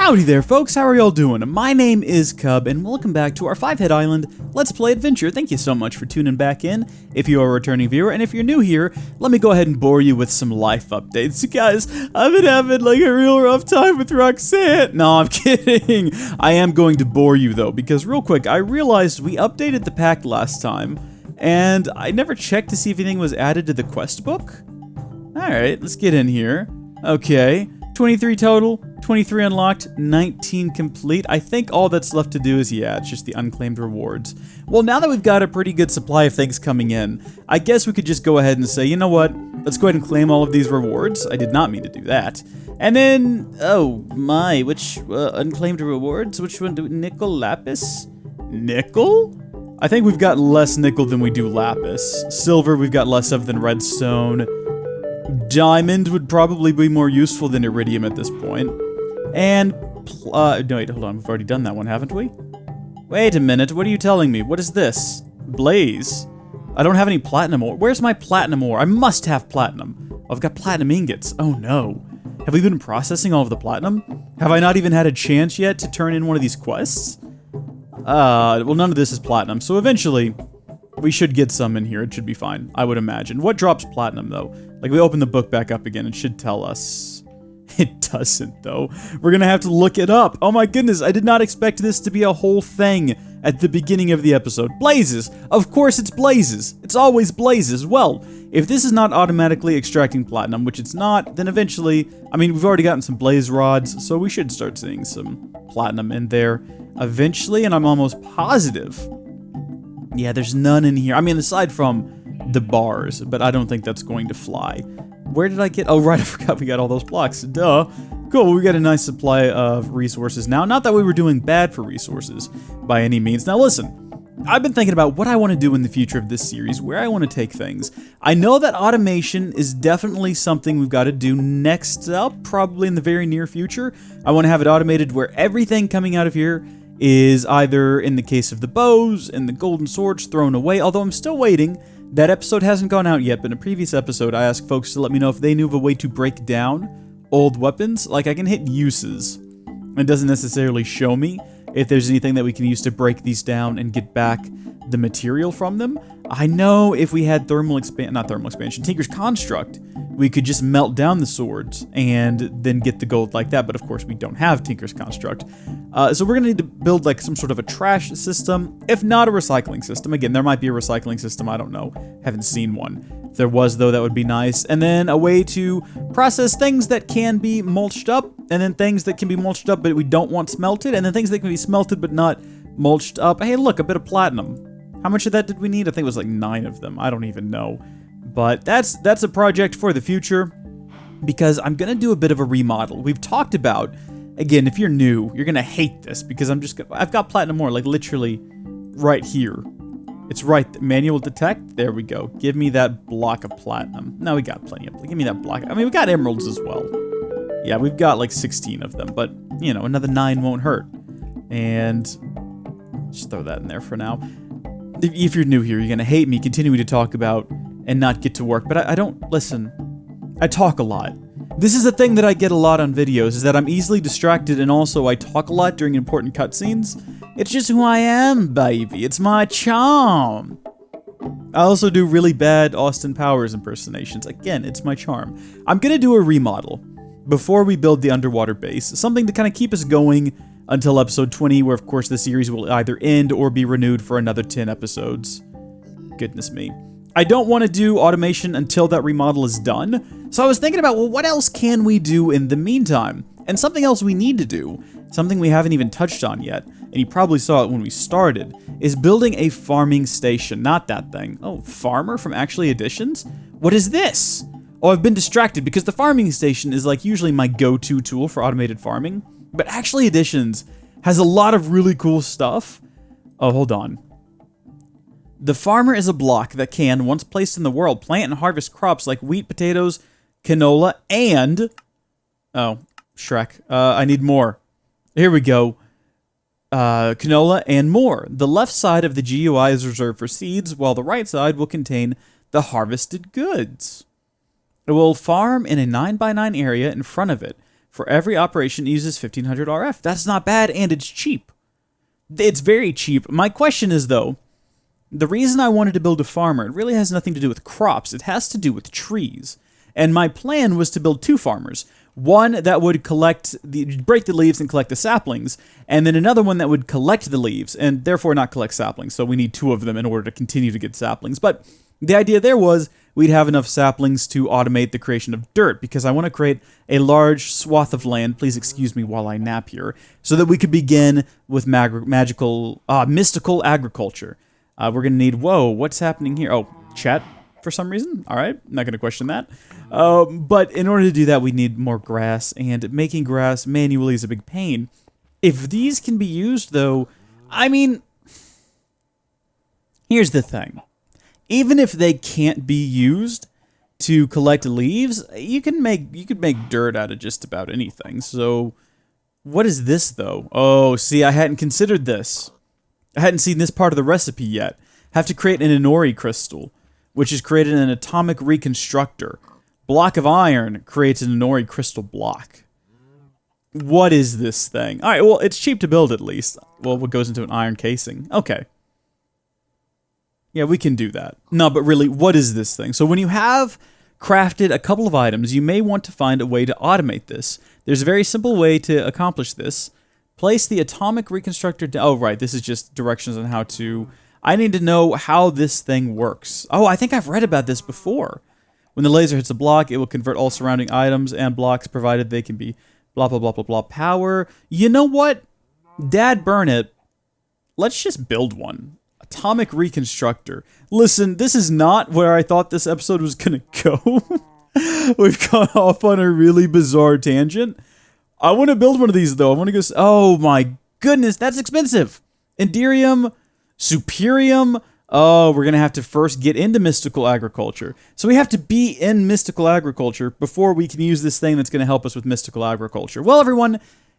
Howdy there, folks. How are y'all doing? My name is Cub, and welcome back to our Five-Head Island Let's Play adventure. Thank you so much for tuning back in, if you are a returning viewer, and if you're new here, let me go ahead and bore you with some life updates. Guys, I've been having like a real rough time with Roxanne. No, I'm kidding. I am going to bore you, though, because real quick, I realized we updated the pack last time, and I never checked to see if anything was added to the quest book. Alright, let's get in here. Okay, 23 total, 23 unlocked, 19 complete. I think all that's left to do is, yeah, it's just the unclaimed rewards. Well, now that we've got a pretty good supply of things coming in, I guess we could just go ahead and say, you know what, let's go ahead and claim all of these rewards. I did not mean to do that. And then, oh my, which unclaimed rewards? Which one do we, nickel, lapis? Nickel? I think we've got less nickel than we do lapis. Silver we've got less of than redstone. Diamond would probably be more useful than iridium at this point. And, no wait, hold on, we've already done that one, haven't we? Wait a minute, what are you telling me? What is this? Blaze? I don't have any platinum ore. Where's my platinum ore? I must have platinum. Oh, I've got platinum ingots. Oh no. Have we been processing all of the platinum? Have I not even had a chance yet to turn in one of these quests? Well, none of this is platinum, so eventually we should get some in here. It should be fine, I would imagine. What drops platinum, though? Like, we open the book back up again, it should tell us. It doesn't, though. We're gonna have to look it up. Oh my goodness, I did not expect this to be a whole thing at the beginning of the episode. Blazes! Of course it's blazes! It's always blazes. Well, if this is not automatically extracting platinum, which it's not, then eventually, I mean, we've already gotten some blaze rods, so we should start seeing some platinum in there eventually, and I'm almost positive. Yeah, there's none in here. I mean, aside from the bars, but I don't think that's going to fly. Where did I get? Oh, right, I forgot we got all those blocks. Duh. Cool, we got a nice supply of resources now. Not that we were doing bad for resources by any means. Now listen, I've been thinking about what I want to do in the future of this series, where I want to take things. I know that automation is definitely something we've got to do next up, probably in the very near future. I want to have it automated where everything coming out of here is either, in the case of the bows and the golden swords, thrown away, although I'm still waiting. That episode hasn't gone out yet, but in a previous episode, I asked folks to let me know if they knew of a way to break down old weapons. Like, I can hit uses. It doesn't necessarily show me if there's anything that we can use to break these down and get back the material from them. I know if we had Tinker's Construct, we could just melt down the swords and then get the gold like that, but of course we don't have Tinker's Construct. So we're gonna need to build like some sort of a trash system, if not a recycling system. Again, there might be a recycling system, I don't know. Haven't seen one. If there was, though, that would be nice. And then a way to process things that can be mulched up, and then things that can be mulched up but we don't want smelted, and then things that can be smelted but not mulched up. Hey, look, a bit of platinum. How much of that did we need? I think it was like 9 of them. I don't even know. But that's a project for the future, because I'm gonna do a bit of a remodel. We've talked about, again, if you're new, you're gonna hate this, because I've got platinum ore, like literally right here. It's right, manual detect, there we go. Give me that block of platinum. No, we got plenty of, give me that block. I mean, we got emeralds as well. Yeah, we've got like 16 of them, but, you know, another 9 won't hurt. And just throw that in there for now. If you're new here, you're gonna hate me continuing to talk about and not get to work, but I don't, listen, I talk a lot. This is a thing that I get a lot on videos, is that I'm easily distracted, and also I talk a lot during important cutscenes. It's just who I am, baby. It's my charm. I also do really bad Austin Powers impersonations. Again, it's my charm. I'm gonna do a remodel before we build the underwater base, something to kind of keep us going until episode 20, where of course the series will either end or be renewed for another 10 episodes. Goodness me. I don't want to do automation until that remodel is done, so I was thinking about, well, what else can we do in the meantime? And something else we need to do, something we haven't even touched on yet, and you probably saw it when we started, is building a farming station. Not that thing. Oh, farmer from Actually Additions? What is this? Oh, I've been distracted because the farming station is like usually my go-to tool for automated farming, but Actually Additions has a lot of really cool stuff. Oh, hold on. The farmer is a block that can, once placed in the world, plant and harvest crops like wheat, potatoes, canola, and... Oh, Shrek. I need more. Here we go. Canola and more. The left side of the GUI is reserved for seeds, while the right side will contain the harvested goods. It will farm in a 9x9 area in front of it. For every operation, it uses 1500 RF. That's not bad, and it's cheap. It's very cheap. My question is, though, the reason I wanted to build a farmer, it really has nothing to do with crops. It has to do with trees. And my plan was to build 2 farmers. One that would break the leaves and collect the saplings, and then another one that would collect the leaves, and therefore not collect saplings. So we need 2 of them in order to continue to get saplings. But the idea there was we'd have enough saplings to automate the creation of dirt, because I want to create a large swath of land, please excuse me while I nap here, so that we could begin with mystical agriculture. We're going to need, whoa, what's happening here? Oh, chat for some reason. All right, not going to question that. But in order to do that, we need more grass, and making grass manually is a big pain. If these can be used, though, I mean, here's the thing. Even if they can't be used to collect leaves, you could make dirt out of just about anything. So, what is this, though? Oh, see, I hadn't considered this. I hadn't seen this part of the recipe yet. Have to create an Inori crystal, which is created in an atomic reconstructor. Block of iron creates an Inori crystal block. What is this thing? All right, well, it's cheap to build at least. Well, what goes into an iron casing? Okay. Yeah, we can do that. No, but really, what is this thing? So when you have crafted a couple of items, you may want to find a way to automate this. There's a very simple way to accomplish this. Place the atomic reconstructor down. Oh, right, this is just directions on how to... I need to know how this thing works. Oh, I think I've read about this before. When the laser hits a block, it will convert all surrounding items and blocks, provided they can be blah, blah, blah, blah, blah, power. You know what? Dad burn it. Let's just build one. Atomic reconstructor. Listen, this is not where I thought this episode was gonna go. We've gone off on a really bizarre tangent. I want to build one of these, though. I want to go... Oh, my goodness, that's expensive. Enderium, Superium... Oh, we're going to have to first get into mystical agriculture. So we have to be in mystical agriculture before we can use this thing that's going to help us with mystical agriculture. Well, everyone,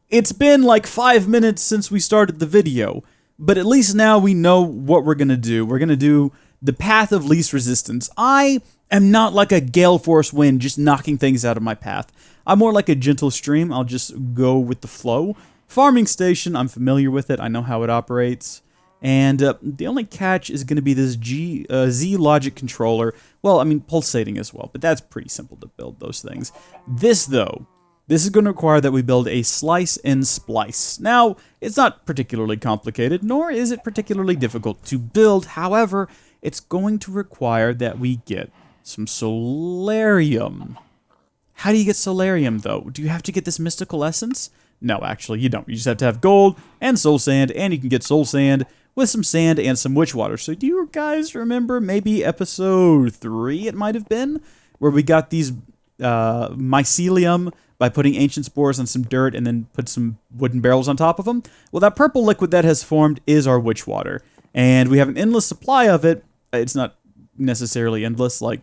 it's been like 5 minutes since we started the video, but at least now we know what we're going to do. We're going to do the path of least resistance. I am not like a gale force wind just knocking things out of my path. I'm more like a gentle stream. I'll just go with the flow. Farming station, I'm familiar with it. I know how it operates. And the only catch is going to be this Z logic controller. Well, I mean, pulsating as well, but that's pretty simple to build those things. This, though, this is going to require that we build a slice and splice. Now, it's not particularly complicated, nor is it particularly difficult to build. However, it's going to require that we get some solarium. How do you get solarium, though? Do you have to get this mystical essence? No, actually, you don't. You just have to have gold and soul sand, and you can get soul sand with some sand and some witch water. So do you guys remember maybe episode 3 it might have been, where we got these mycelium by putting ancient spores on some dirt and then put some wooden barrels on top of them? Well, that purple liquid that has formed is our witch water, and we have an endless supply of it. It's not necessarily endless, like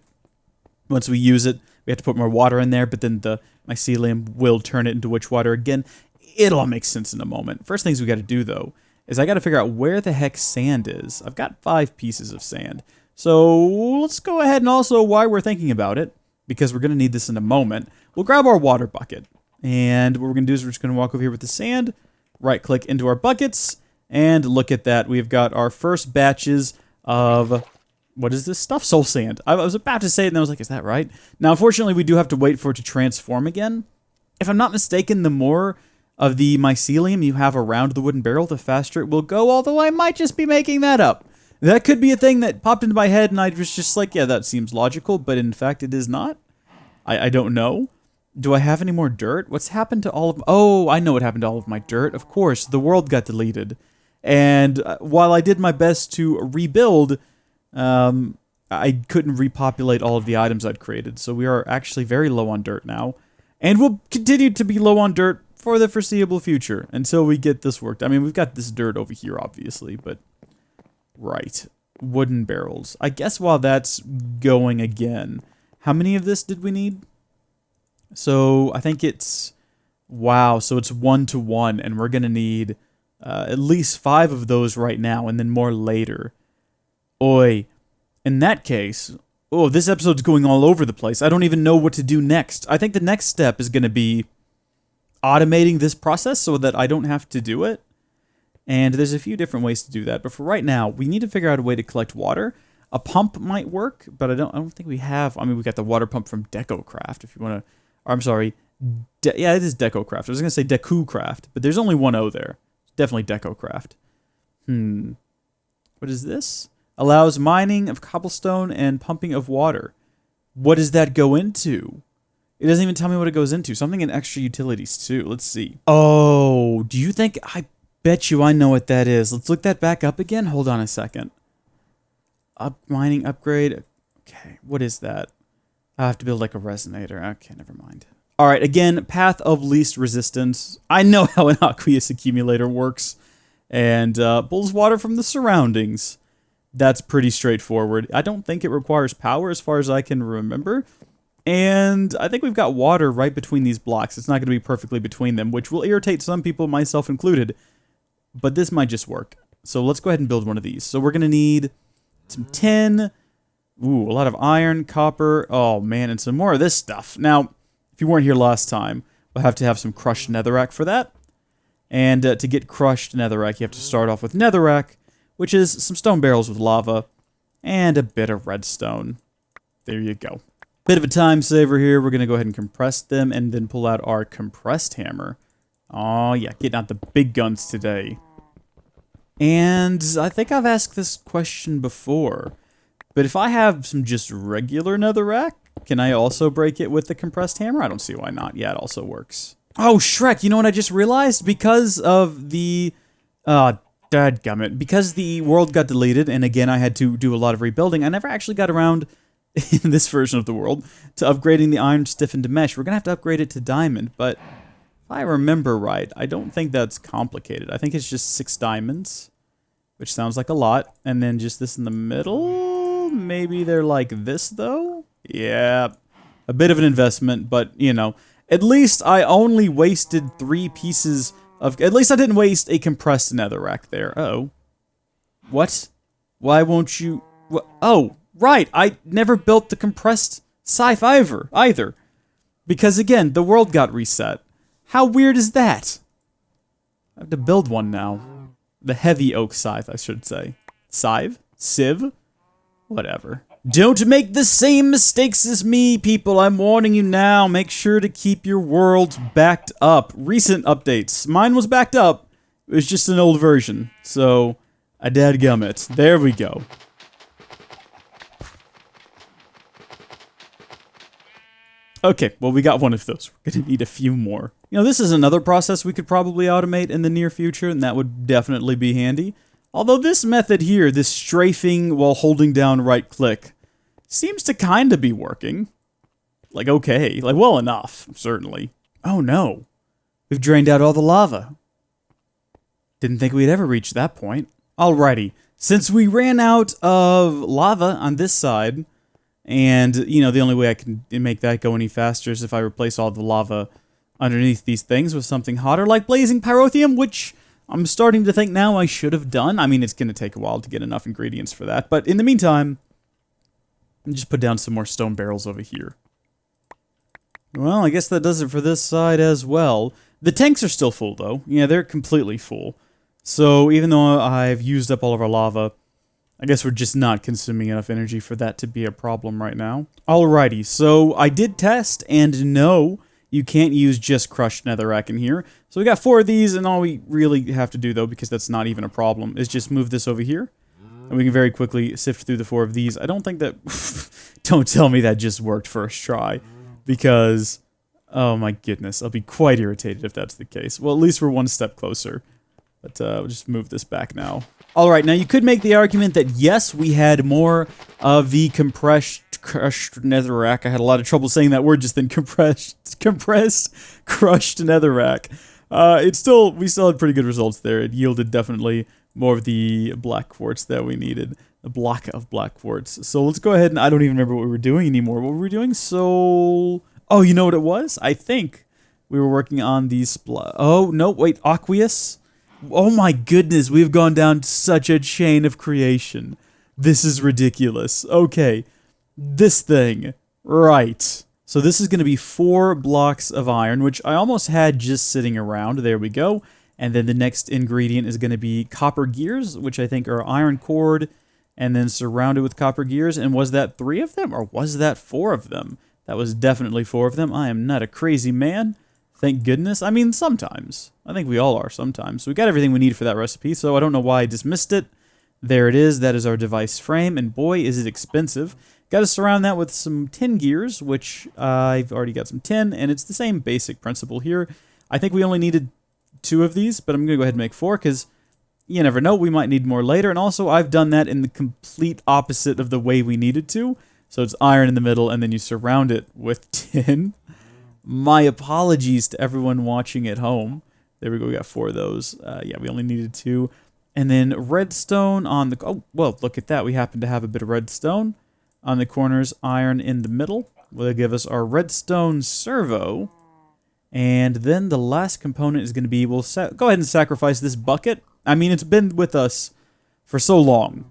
once we use it, we have to put more water in there, but then the mycelium will turn it into witch water again. It'll all make sense in a moment. First things we got to do, though, is I got to figure out where the heck sand is. I've got 5 pieces of sand. So let's go ahead and also, while we're thinking about it, because we're going to need this in a moment, we'll grab our water bucket. And what we're going to do is we're just going to walk over here with the sand, right-click into our buckets, and look at that. We've got our first batches of... What is this stuff? Soul sand. I was about to say it, and I was like, is that right? Now, unfortunately, we do have to wait for it to transform again. If I'm not mistaken, the more of the mycelium you have around the wooden barrel, the faster it will go, although I might just be making that up. That could be a thing that popped into my head, and I was just like, yeah, that seems logical, but in fact, it is not. I don't know. Do I have any more dirt? What's happened to all of... Oh, I know what happened to all of my dirt. Of course, the world got deleted. And while I did my best to rebuild... I couldn't repopulate all of the items I'd created, so we are actually very low on dirt now. And we'll continue to be low on dirt for the foreseeable future, until we get this worked. I mean, we've got this dirt over here, obviously, but... Right. Wooden barrels. I guess while that's going again, how many of this did we need? So, I think it's... Wow, so it's 1 to 1, and we're gonna need at least 5 of those right now, and then more later. Oi. In that case, oh, this episode's going all over the place. I don't even know what to do next. I think the next step is going to be automating this process so that I don't have to do it. And there's a few different ways to do that. But for right now, we need to figure out a way to collect water. A pump might work, but I don't think we have. I mean, we got the water pump from DecoCraft. If you want to, I'm sorry. Yeah, it is DecoCraft. I was gonna say DecoCraft, but there's only one O there. Definitely DecoCraft. What is this? Allows mining of cobblestone and pumping of water. What does that go into? It doesn't even tell me what it goes into. Something in extra utilities too. Let's see. Oh, do you think? I bet you I know what that is. Let's look that back up again. Hold on a second. Mining upgrade. Okay, what is that? I have to build like a resonator. Okay, never mind. All right, again, path of least resistance. I know how an aqueous accumulator works. And pulls water from the surroundings. That's pretty straightforward. I don't think it requires power as far as I can remember. And I think we've got water right between these blocks. It's not going to be perfectly between them, which will irritate some people, myself included. But this might just work. So let's go ahead and build one of these. So we're going to need some tin. Ooh, a lot of iron, copper. Oh, man, and some more of this stuff. Now, if you weren't here last time, we'll have to have some crushed netherrack for that. And to get crushed netherrack, you have to start off with netherrack, which is some stone barrels with lava, and a bit of redstone. There you go. Bit of a time saver here. We're going to go ahead and compress them, and then pull out our compressed hammer. Oh yeah, getting out the big guns today. And I think I've asked this question before, but if I have some just regular netherrack, can I also break it with the compressed hammer? I don't see why not. Yeah, it also works. Oh, Shrek, you know what I just realized? Because of the... dadgummit. Because the world got deleted, and again, I had to do a lot of rebuilding, I never actually got around, in this version of the world, to upgrading the iron stiffened mesh. We're going to have to upgrade it to diamond, but if I remember right, I don't think that's complicated. I think it's just 6 diamonds, which sounds like a lot, and then just this in the middle? Maybe they're like this, though? Yeah, a bit of an investment, but, you know... At least I only wasted 3 pieces of... At least I didn't waste a compressed netherrack there. Uh-oh. What? Why won't you... What? Oh, right. I never built the compressed scythe either. Because, again, the world got reset. How weird is that? I have to build one now. The heavy oak scythe, I should say. Scythe? Civ? Whatever. Don't make the same mistakes as me, people. I'm warning you now. Make sure to keep your world backed up. Recent updates. Mine was backed up. It was just an old version. So, a dadgummit. There we go. Okay, well, we got one of those. We're gonna need a few more. You know, this is another process we could probably automate in the near future, and that would definitely be handy. Although this method here, this strafing while holding down right click, seems to kind of be working. Like, okay. Like, well enough, certainly. Oh no. We've drained out all the lava. Didn't think we'd ever reach that point. Alrighty. Since we ran out of lava on this side, and, you know, the only way I can make that go any faster is if I replace all the lava underneath these things with something hotter, like blazing pyrotheum, which... I'm starting to think now I should have done. I mean, it's going to take a while to get enough ingredients for that. But in the meantime, I'll just put down some more stone barrels over here. Well, I guess that does it for this side as well. The tanks are still full, though. Yeah, they're completely full. So even though I've used up all of our lava, I guess we're just not consuming enough energy for that to be a problem right now. Alrighty, so I did test, and no... You can't use just crushed netherrack in here. So we got 4 of these, and all we really have to do, though, because that's not even a problem, is just move this over here. And we can very quickly sift through the 4 of these. I don't think that... Don't tell me that just worked first try. Because... Oh my goodness, I'll be quite irritated if that's the case. Well, at least we're one step closer. But we'll just move this back now. Alright, now you could make the argument that yes, we had more of the crushed netherrack. I had a lot of trouble saying that word just then. Crushed netherrack. We still had pretty good results there. It yielded definitely more of the black quartz that we needed. A block of black quartz. So let's go ahead and I don't even remember what we were doing anymore. What were we doing? So... Oh, you know what it was? I think we were working on these... Oh, no, wait, aqueous? Oh my goodness, we've gone down such a chain of creation. This is ridiculous. Okay, this thing. Right. So this is going to be 4 blocks of iron, which I almost had just sitting around. There we go. And then the next ingredient is going to be copper gears, which I think are iron cord, and then surrounded with copper gears. And was that 3 of them, or was that 4 of them? That was definitely 4 of them. I am not a crazy man. Thank goodness. I mean, sometimes. I think we all are sometimes. So we got everything we need for that recipe, so I don't know why I dismissed it. There it is. That is our device frame, and boy, is it expensive. Got to surround that with some tin gears, which I've already got some tin, and it's the same basic principle here. I think we only needed 2 of these, but I'm going to go ahead and make 4, because you never know, we might need more later. And also, I've done that in the complete opposite of the way we needed to. So it's iron in the middle, and then you surround it with tin. My apologies to everyone watching at home. There we go, we got 4 of those. Yeah, we only needed 2. And then redstone on the... Oh, well, look at that. We happen to have a bit of redstone. On the corners, iron in the middle. Will give us our redstone servo. And then the last component is going to be... We'll go ahead and sacrifice this bucket. I mean, it's been with us for so long.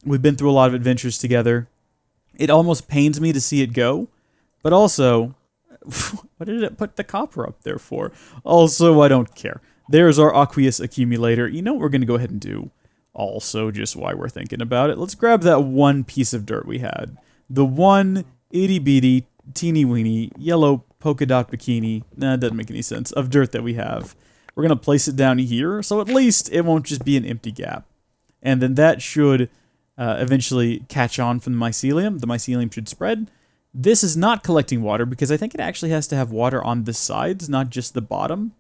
We've been through a lot of adventures together. It almost pains me to see it go. But also... What did it put the copper up there for? Also, I don't care. There's our aqueous accumulator. You know what we're going to go ahead and do? Also, just why we're thinking about it. Let's grab that 1 piece of dirt we had. The one itty-bitty, teeny-weeny, yellow polka dot bikini, nah, it doesn't make any sense, of dirt that we have. We're going to place it down here, so at least it won't just be an empty gap. And then that should eventually catch on from the mycelium. The mycelium should spread. This is not collecting water because I think it actually has to have water on the sides, not just the bottom.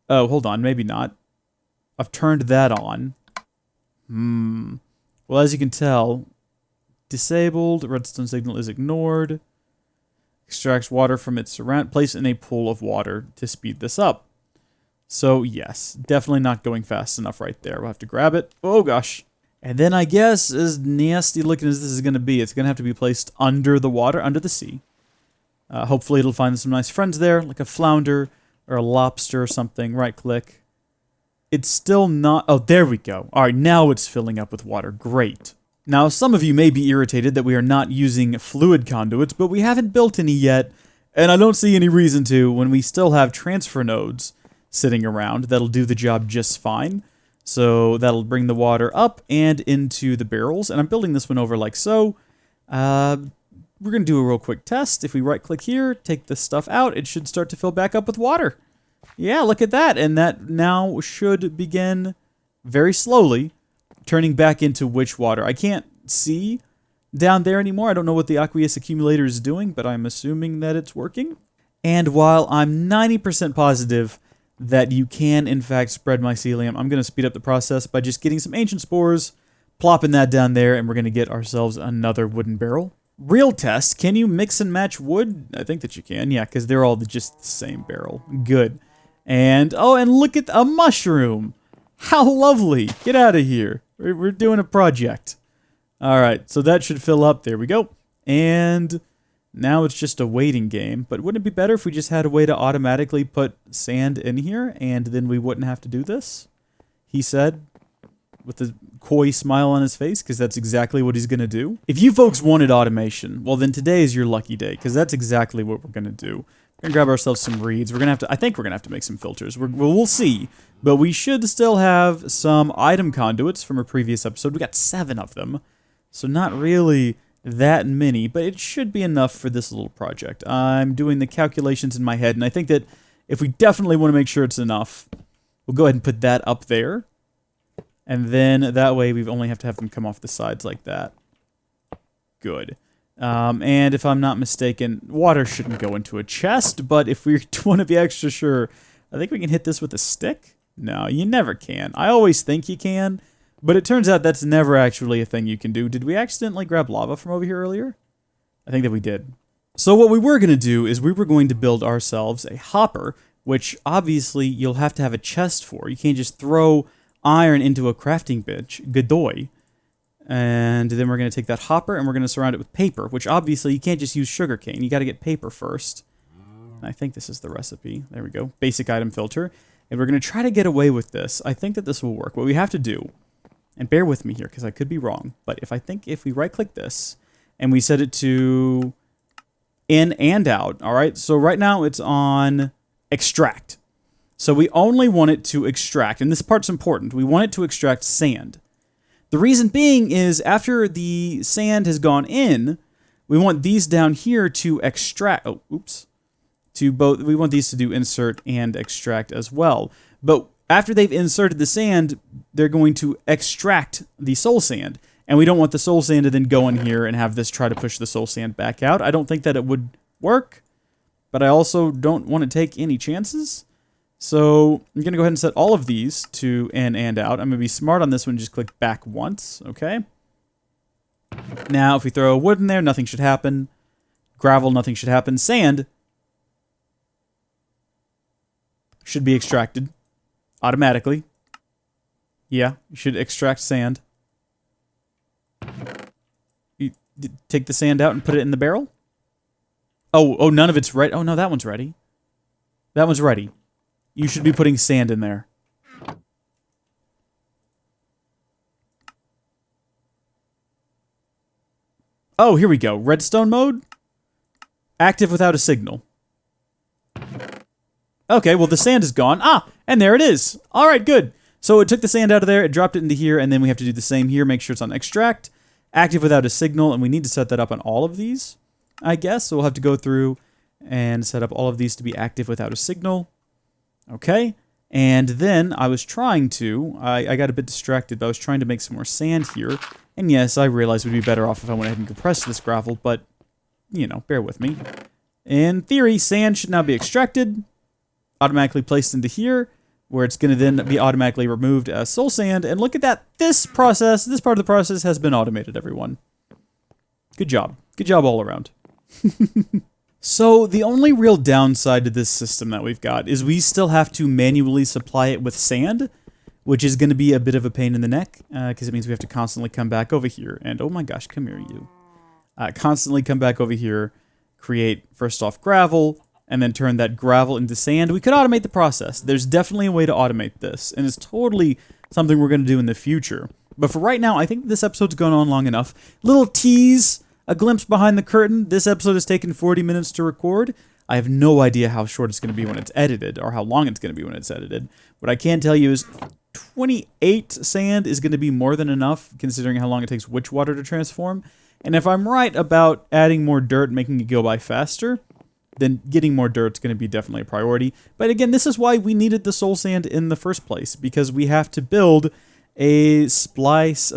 Oh, hold on, maybe not. I've turned that on. Well, as you can tell, disabled, redstone signal is ignored. Extracts water from its surround, place in a pool of water to speed this up. So yes, definitely not going fast enough right there. We'll have to grab it. Oh gosh. And then I guess, as nasty looking as this is going to be, it's going to have to be placed under the water, under the sea. Hopefully it'll find some nice friends there, like a flounder or a lobster or something. Right click. It's still not... Oh, there we go. All right, now it's filling up with water. Great. Now, some of you may be irritated that we are not using fluid conduits, but we haven't built any yet, and I don't see any reason to when we still have transfer nodes sitting around that'll do the job just fine. So that'll bring the water up and into the barrels. And I'm building this one over like so. We're going to do a real quick test. If we right-click here, take this stuff out, it should start to fill back up with water. Yeah, look at that. And that now should begin very slowly turning back into witch water. I can't see down there anymore. I don't know what the aqueous accumulator is doing, but I'm assuming that it's working. And while I'm 90% positive that you can, in fact, spread mycelium, I'm going to speed up the process by just getting some ancient spores, plopping that down there, and we're going to get ourselves another wooden barrel. Real test, can you mix and match wood? I think that you can, yeah, because they're all just the same barrel. Good. And, oh, and look at a mushroom. How lovely. Get out of here. We're doing a project. All right, so that should fill up. There we go. And now it's just a waiting game. But wouldn't it be better if we just had a way to automatically put sand in here and then we wouldn't have to do this? He said, with a coy smile on his face, because that's exactly what he's going to do. If you folks wanted automation, well, then today is your lucky day, because that's exactly what we're going to do. We're going to grab ourselves some reeds. We're going to have to, I think we're going to have to make some filters. We'll see. But we should still have some item conduits from a previous episode. We got 7 of them. So not really that many, but it should be enough for this little project. I'm doing the calculations in my head, and I think that if we definitely want to make sure it's enough, we'll go ahead and put that up there. And then that way we only have to have them come off the sides like that. Good. And if I'm not mistaken, water shouldn't go into a chest, but if we want to be extra sure, I think we can hit this with a stick. No, you never can. I always think you can, but it turns out that's never actually a thing you can do. Did we accidentally grab lava from over here earlier? I think that we did. So what we were going to do is we were going to build ourselves a hopper, which obviously you'll have to have a chest for. You can't just throw iron into a crafting bench. Godoy. And then we're going to take that hopper and we're going to surround it with paper, which obviously you can't just use sugarcane. You got to get paper first. And I think this is the recipe. There we go. Basic item filter. And we're going to try to get away with this. I think that this will work. What we have to do, and bear with me here because I could be wrong, but if we right-click this and we set it to in and out. All right, so right now it's on extract. So we only want it to extract, and this part's important. We want it to extract sand. The reason being is after the sand has gone in, we want these down here to extract. Oh, oops. To both, we want these to do insert and extract as well. But after they've inserted the sand, they're going to extract the soul sand. And we don't want the soul sand to then go in here and have this try to push the soul sand back out. I don't think that it would work, but I also don't want to take any chances. So I'm going to go ahead and set all of these to in and out. I'm going to be smart on this one, just click back once, okay? Now, if we throw wood in there, nothing should happen. Gravel, nothing should happen. Sand should be extracted automatically. Yeah, you should extract sand. You take the sand out and put it in the barrel. Oh, none of it's ready. Oh, no, that one's ready. That one's ready. You should be putting sand in there. Oh, here we go. Redstone mode. Active without a signal. Okay, well, the sand is gone. Ah, and there it is. All right, good. So it took the sand out of there, it dropped it into here, and then we have to do the same here. Make sure it's on extract. Active without a signal, and we need to set that up on all of these, I guess. So we'll have to go through and set up all of these to be active without a signal. Okay, and then I was trying to, I got a bit distracted, but I was trying to make some more sand here. And yes, I realized we'd be better off if I went ahead and compressed this gravel, but, you know, bear with me. In theory, sand should now be extracted, automatically placed into here, where it's going to then be automatically removed as soul sand. And look at that, this part of the process has been automated, everyone. Good job. Good job all around. So the only real downside to this system that we've got is we still have to manually supply it with sand, which is going to be a bit of a pain in the neck, because it means we have to constantly come back over here. And oh my gosh, come here, you. Constantly come back over here, create, first off, gravel, and then turn that gravel into sand. We could automate the process. There's definitely a way to automate this, and it's totally something we're going to do in the future. But for right now, I think this episode's gone on long enough. Little tease, a glimpse behind the curtain. This episode has taken 40 minutes to record. I have no idea how short it's going to be when it's edited, or how long it's going to be when it's edited. What I can tell you is 28 sand is going to be more than enough, considering how long it takes witch water to transform. And if I'm right about adding more dirt, making it go by faster, then getting more dirt is going to be definitely a priority. But again, this is why we needed the soul sand in the first place, because we have to build a splice.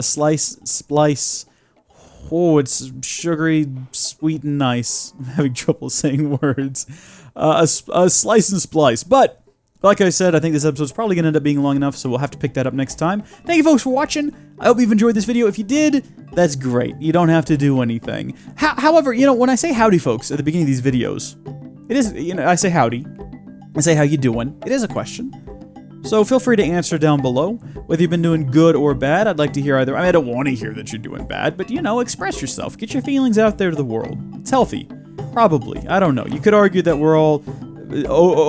Oh, it's sugary, sweet, and nice. I'm having trouble saying words. A slice and splice. But, like I said, I think this episode's probably going to end up being long enough, so we'll have to pick that up next time. Thank you, folks, for watching. I hope you've enjoyed this video. If you did, that's great. You don't have to do anything. However, you know, when I say howdy, folks, at the beginning of these videos, it is, you know, I say howdy. I say how you doing. It is a question. So feel free to answer down below. Whether you've been doing good or bad, I'd like to hear either. I mean, I don't want to hear that you're doing bad, but, you know, express yourself. Get your feelings out there to the world. It's healthy. Probably. I don't know. You could argue that we're all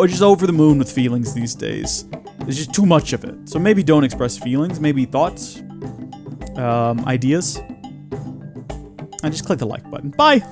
just over the moon with feelings these days. There's just too much of it. So maybe don't express feelings. Maybe thoughts. Ideas. And just click the like button. Bye!